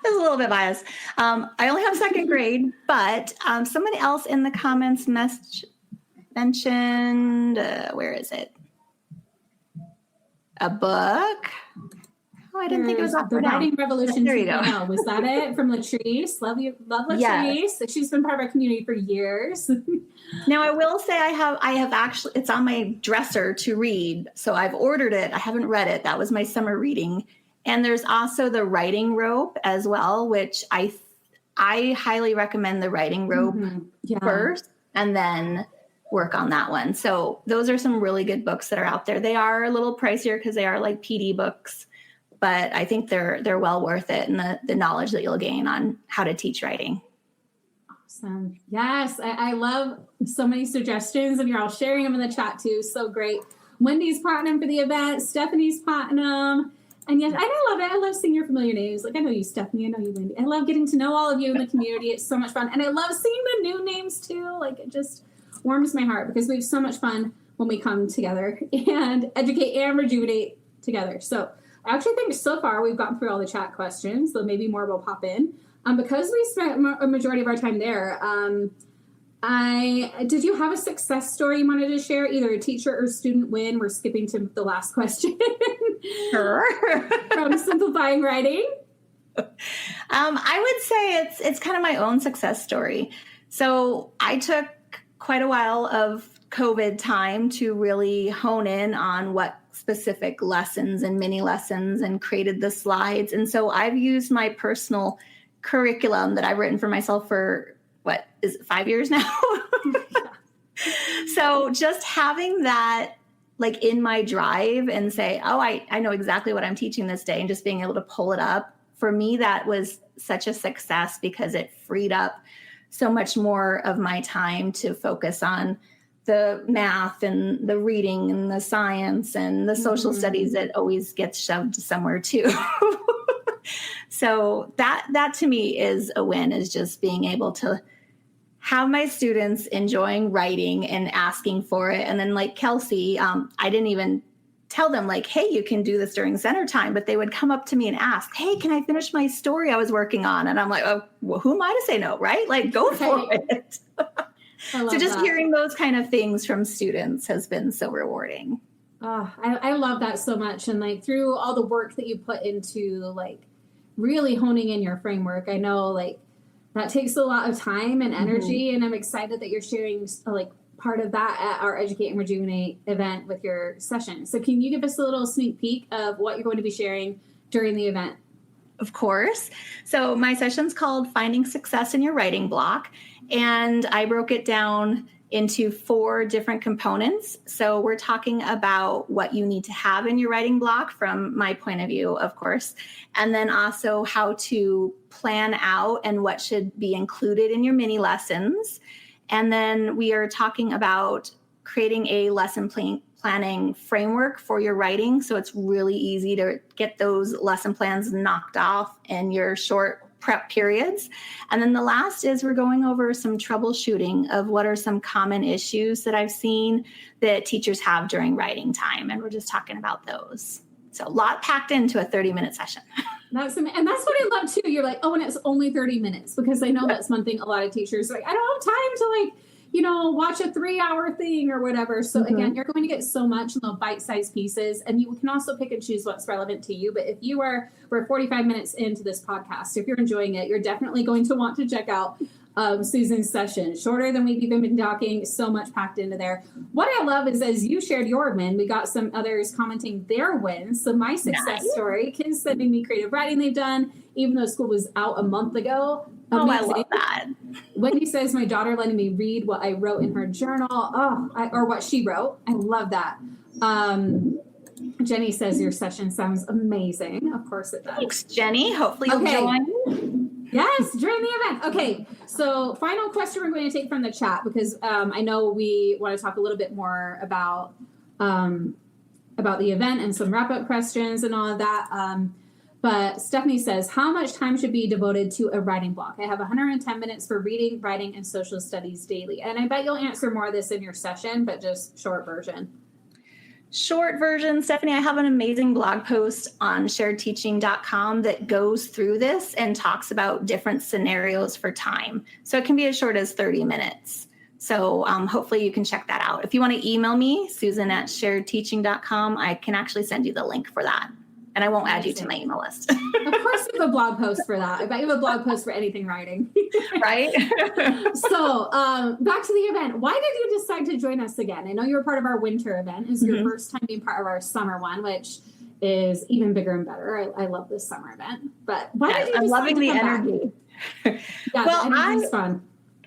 It's a little bit biased. I only have 2nd grade, but somebody else in the comments mentioned, where is it? A book. Oh, I didn't think it was off The Writing Revolution. There you go. Was that it from Latrice? Love Latrice. Yes. She's been part of our community for years. Now, I will say I have actually, it's on my dresser to read. So I've ordered it. I haven't read it. That was my summer reading. And there's also the Writing Rope as well, which I highly recommend the Writing Rope first. And then work on that one. So those are some really good books that are out there. They are a little pricier because they are like PD books, but I think they're well worth it, and the knowledge that you'll gain on how to teach writing. Awesome. Yes, I love so many suggestions, and you're all sharing them in the chat too. So great. Wendy's platinum for the event. Stephanie's platinum. And yes, I love it. I love seeing your familiar names. Like, I know you, Stephanie. I know you, Wendy. I love getting to know all of you in the community. It's so much fun. And I love seeing the new names too. Like, it just warms my heart because we have so much fun when we come together and educate and rejuvenate together. So I actually think so far we've gotten through all the chat questions, though maybe more will pop in. Because we spent a majority of our time there, did you have a success story you wanted to share, either a teacher or student win? We're skipping to the last question. Sure. From Simplifying Writing. I would say it's kind of my own success story. So I took quite a while of COVID time to really hone in on what specific lessons and mini lessons, and created the slides. And so I've used my personal curriculum that I've written for myself for, what is it, 5 years now? So just having that like in my drive and say, oh, I know exactly what I'm teaching this day, and just being able to pull it up, for me, that was such a success because it freed up so much more of my time to focus on the math and the reading and the science and the social studies that always gets shoved somewhere too. So that to me is a win, is just being able to have my students enjoying writing and asking for it. And then like Kelsey, I didn't even tell them like, hey, you can do this during center time, but they would come up to me and ask, hey, can I finish my story I was working on? And I'm like, oh, well, who am I to say no, right? Like, go for it. So just hearing those kind of things from students has been so rewarding. Oh, I love that so much. And like through all the work that you put into like really honing in your framework, I know like that takes a lot of time and energy. And I'm excited that you're sharing like part of that at our Educate and Rejuvenate event with your session. So can you give us a little sneak peek of what you're going to be sharing during the event? Of course. So my session's called Finding Success in Your Writing Block. And I broke it down into 4 different components. So we're talking about what you need to have in your writing block from my point of view, of course, and then also how to plan out and what should be included in your mini lessons. And then we are talking about creating a lesson planning framework for your writing. So it's really easy to get those lesson plans knocked off in your short prep periods. And then the last is we're going over some troubleshooting of what are some common issues that I've seen that teachers have during writing time. And we're just talking about those. So a lot packed into a 30-minute session. And that's what I love too. You're like, oh, and it's only 30 minutes, because I know that's one thing a lot of teachers are like, I don't have time to like, watch a 3-hour thing or whatever. So again, you're going to get so much in little bite-sized pieces, and you can also pick and choose what's relevant to you. But if we're 45 minutes into this podcast, if you're enjoying it, you're definitely going to want to check out Susan's session. Shorter than we've even been talking, so much packed into there. What I love is, as you shared your win, we got some others commenting their wins. So my success story, kids sending me creative writing they've done, even though school was out a month ago. Oh, I love that. Wendy says, my daughter letting me read what I wrote in her journal. Or what she wrote. I love that. Jenny says your session sounds amazing. Of course it does. Thanks, Jenny. Hopefully you'll join. Yes, during the event. Okay, so final question we're going to take from the chat, because I know we want to talk a little bit more about the event and some wrap-up questions and all of that. But Stephanie says, how much time should be devoted to a writing block? I have 110 minutes for reading, writing, and social studies daily. And I bet you'll answer more of this in your session, but just short version. Short version, Stephanie, I have an amazing blog post on sharedteaching.com that goes through this and talks about different scenarios for time. So it can be as short as 30 minutes. So hopefully you can check that out. If you want to email me, Susan@sharedteaching.com, I can actually send you the link for that. And I won't add you to my email list. Of course you have a blog post for that. I bet you have a blog post for anything writing. Right? So back to the event. Why did you decide to join us again? I know you were part of our winter event. This is your first time being part of our summer one, which is even bigger and better. I love this summer event. But why did you decide I'm loving to the come energy. back? Yeah, well, the energy's fun.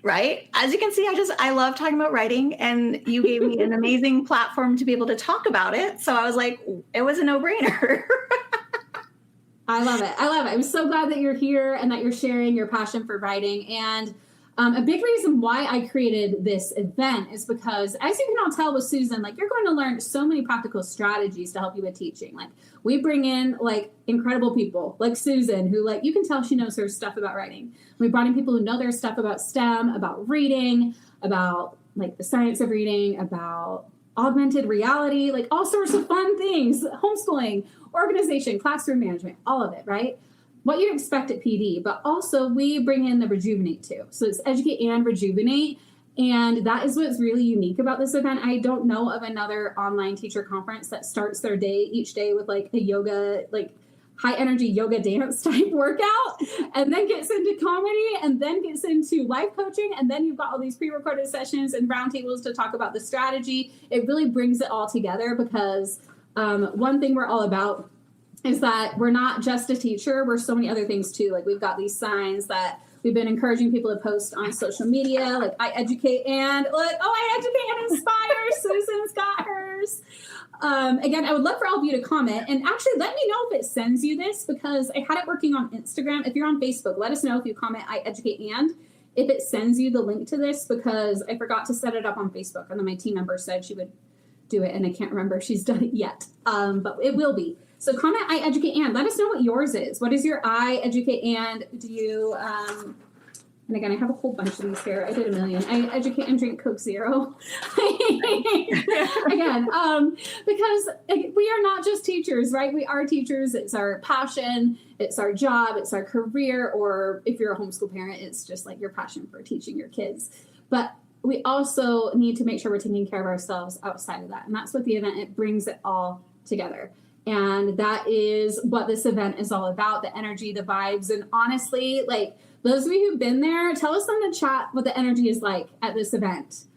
Right? As you can see, I love talking about writing, and you gave me an amazing platform to be able to talk about it. So I was like, it was a no-brainer. I love it. I love it. I'm so glad that you're here and that you're sharing your passion for writing. And a big reason why I created this event is because, as you can all tell with Susan, like, you're going to learn so many practical strategies to help you with teaching. Like, we bring in like incredible people like Susan, who, like, you can tell she knows her stuff about writing. We brought in people who know their stuff about STEM, about reading, about like the science of reading, about augmented reality, like all sorts of fun things, homeschooling, organization, classroom management, all of it, right? What you expect at PD, but also we bring in the Rejuvenate too. So it's Educate and Rejuvenate. And that is what's really unique about this event. I don't know of another online teacher conference that starts their day each day with like a yoga, like high energy yoga dance type workout, and then gets into comedy, and then gets into life coaching. And then you've got all these pre-recorded sessions and roundtables to talk about the strategy. It really brings it all together because one thing we're all about is that we're not just a teacher. We're so many other things too. Like, we've got these signs that we've been encouraging people to post on social media, like I educate and like, I educate and inspire. Susan's got hers. Again, I would love for all of you to comment, and actually let me know if it sends you this, because I had it working on Instagram. If you're on Facebook, let us know if you comment I educate and if it sends you the link to this, because I forgot to set it up on Facebook, and then my team member said she would do it, and I can't remember if she's done it yet, but it will be. So comment I educate and let us know what yours is. What is your I educate and? Do you and again, I have a whole bunch of these here. I did a million. I educate and drink Coke Zero. Again, because we are not just teachers, right? We are teachers. It's our passion. It's our job. It's our career. Or if you're a homeschool parent, it's just like your passion for teaching your kids. But we also need to make sure we're taking care of ourselves outside of that. And that's what the event, it brings it all together. And that is what this event is all about, the energy, the vibes. And honestly, like, those of you who've been there, tell us in the chat what the energy is like at this event.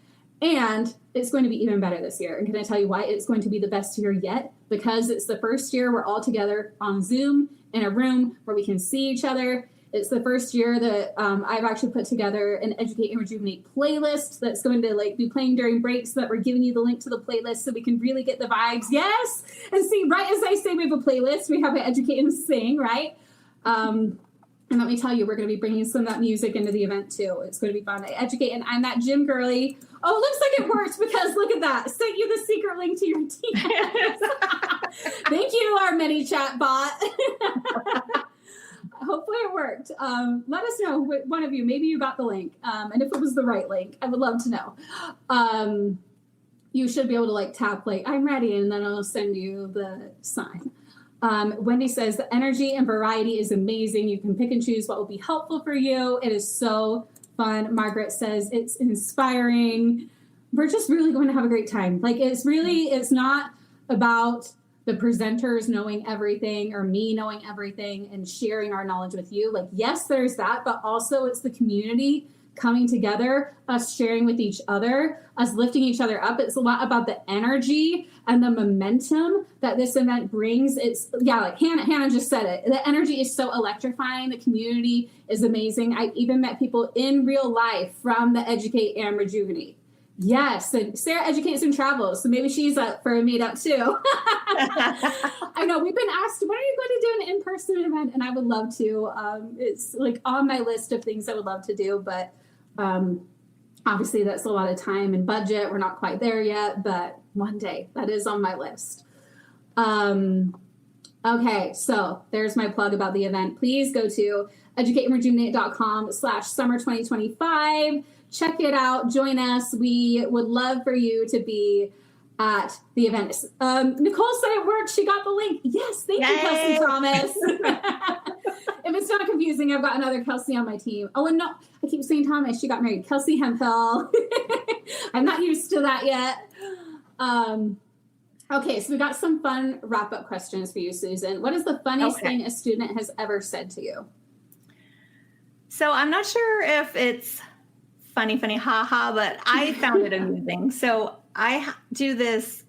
And it's going to be even better this year. And can I tell you why? It's going to be the best year yet, because it's the first year we're all together on Zoom in a room where we can see each other. It's the first year that I've actually put together an Educate and Rejuvenate playlist that's going to like be playing during breaks, so that we're giving you the link to the playlist so we can really get the vibes. Yes. And see, right as I say we have a playlist, we have an Educate and Sing, right? And let me tell you, we're going to be bringing some of that music into the event too. It's going to be fun. I educate, and I'm that gym girly. Oh, it looks like it worked, because look at that. Sent you the secret link to your team. Thank you, our mini chat bot. Hopefully it worked. Let us know, one of you, maybe you got the link. And if it was the right link, I would love to know. You should be able to like tap like, I'm ready, and then I'll send you the sign. Wendy says the energy and variety is amazing. You can pick and choose what will be helpful for you. It is so fun. Margaret says it's inspiring. We're just really going to have a great time. Like, it's not about the presenters knowing everything or me knowing everything and sharing our knowledge with you. Like, yes, there's that, but also it's the community coming together, us sharing with each other, us lifting each other up. It's a lot about the energy and the momentum that this event brings. It's, yeah, like Hannah just said it. The energy is so electrifying. The community is amazing. I even met people in real life from the Educate and Rejuvenate. Yes, and Sarah educates and travels, so maybe she's up for a meetup too. I know we've been asked, when are you going to do an in-person event? And I would love to. It's like on my list of things I would love to do, but obviously that's a lot of time and budget. We're not quite there yet, but one day that is on my list. Okay, so there's my plug about the event. Please go to educateandrejuvenate.com/summer2025. Check it out. Join us. We would love for you to be at the event. Nicole said it worked. She got the link. Yes, thank you, Kelsey Thomas. If it's not confusing, I've got another Kelsey on my team. Oh, and no, I keep saying Thomas. She got married. Kelsey Hemphill. I'm not used to that yet. Okay, so we got some fun wrap-up questions for you, Susan. What is the funniest thing a student has ever said to you? So I'm not sure if it's funny, haha, but I found it amusing. So I do this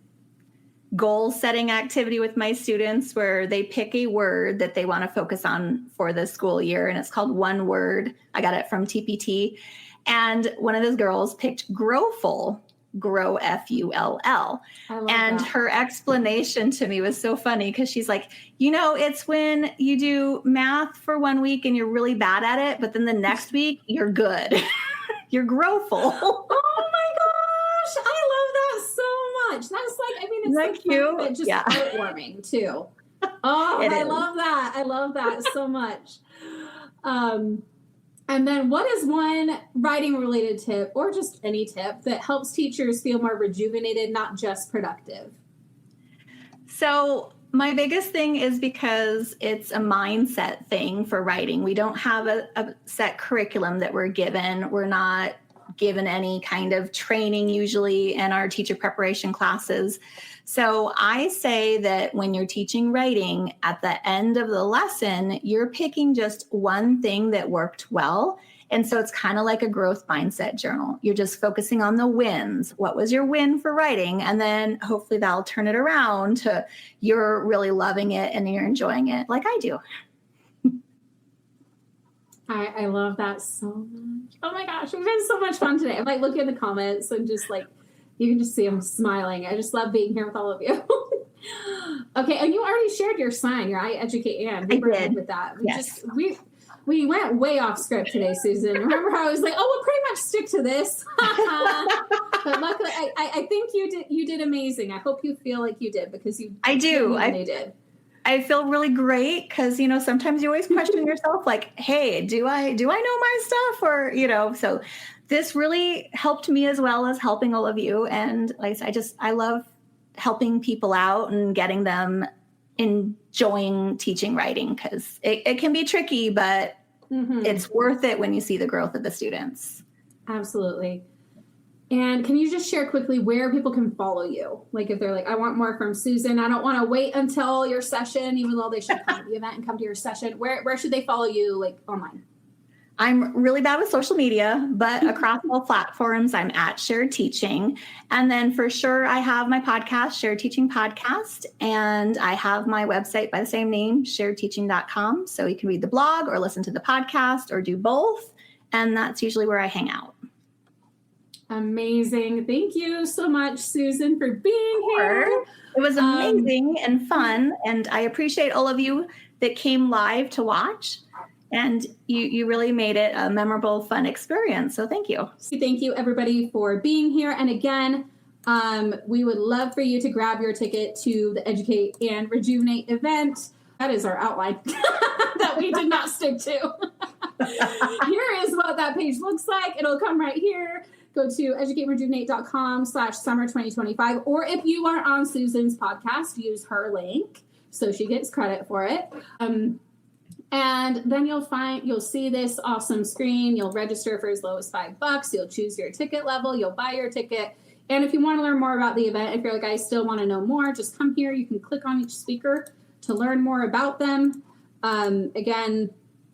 goal setting activity with my students where they pick a word that they want to focus on for the school year. And it's called One Word. I got it from TPT. And one of those girls picked Growful, grow F-U-L-L. And that. her explanation to me was so funny because she's like, it's when you do math for 1 week and you're really bad at it, but then the next week you're good. You're Growful. Oh my gosh, I love that so much. That's like, it's like cute? But just heartwarming too. Oh, I love that. I love that so much. And then what is one writing related tip or just any tip that helps teachers feel more rejuvenated, not just productive? So my biggest thing is because it's a mindset thing for writing. We don't have a set curriculum that we're given. We're not given any kind of training usually in our teacher preparation classes. So I say that when you're teaching writing, at the end of the lesson, you're picking just one thing that worked well. And so it's kind of like a growth mindset journal. You're just focusing on the wins. What was your win for writing? And then hopefully that'll turn it around to you're really loving it and you're enjoying it like I do. I love that so much. Oh my gosh, we've had so much fun today. I'm like looking at the comments and just like, you can just see them smiling. I just love being here with all of you. Okay, and you already shared your sign, your I Educate Ann. I did. With that. Yes. We went way off script today, Susan. Remember how I was like, oh, we'll pretty much stick to this. But luckily, I think you did amazing. I hope you feel like you did because you. I do. They did. I feel really great because, sometimes you always question yourself like, hey, do I know my stuff or, so this really helped me as well as helping all of you. And like I love helping people out and getting them enjoying teaching writing because it can be tricky, but it's worth it when you see the growth of the students. Absolutely. And can you just share quickly where people can follow you? Like if they're like, I want more from Susan, I don't want to wait until your session, even though they should come to the event and come to your session. Where should they follow you, like online? I'm really bad with social media, but across all platforms, I'm at Shared Teaching. And then for sure, I have my podcast, Shared Teaching Podcast, and I have my website by the same name, sharedteaching.com. So you can read the blog or listen to the podcast or do both. And that's usually where I hang out. Amazing. Thank you so much, Susan, for being here. It was amazing and fun. And I appreciate all of you that came live to watch. And you really made it a memorable, fun experience. So thank you. Thank you, everybody, for being here. And again, we would love for you to grab your ticket to the Educate and Rejuvenate event. That is our outline that we did not stick to. Here is what that page looks like. It'll come right here. Go to educaterejuvenate.com/summer 2025. Or if you are on Susan's podcast, use her link so she gets credit for it. And then you'll see this awesome screen. You'll register for as low as $5. You'll choose your ticket level. You'll buy your ticket. And if you want to learn more about the event, if you're like, I still want to know more, just come here. You can click on each speaker to learn more about them. Again,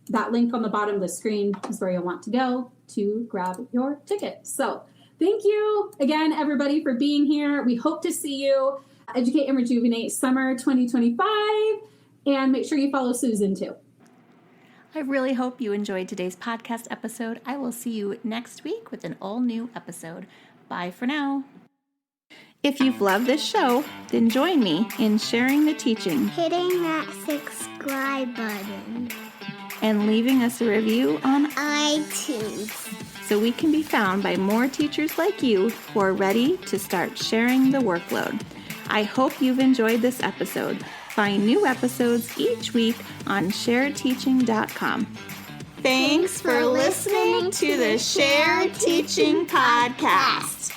that link on the bottom of the screen is where you'll want to go to grab your ticket. So thank you again, everybody, for being here. We hope to see you Educate and Rejuvenate Summer 2025. And make sure you follow Susan too. I really hope you enjoyed today's podcast episode. I will see you next week with an all new episode. Bye for now. If you've loved this show, then join me in sharing the teaching, hitting that subscribe button, and leaving us a review on iTunes so we can be found by more teachers like you who are ready to start sharing the workload. I hope you've enjoyed this episode. Find new episodes each week on sharedteaching.com. Thanks for listening to the Shared Teaching Podcast.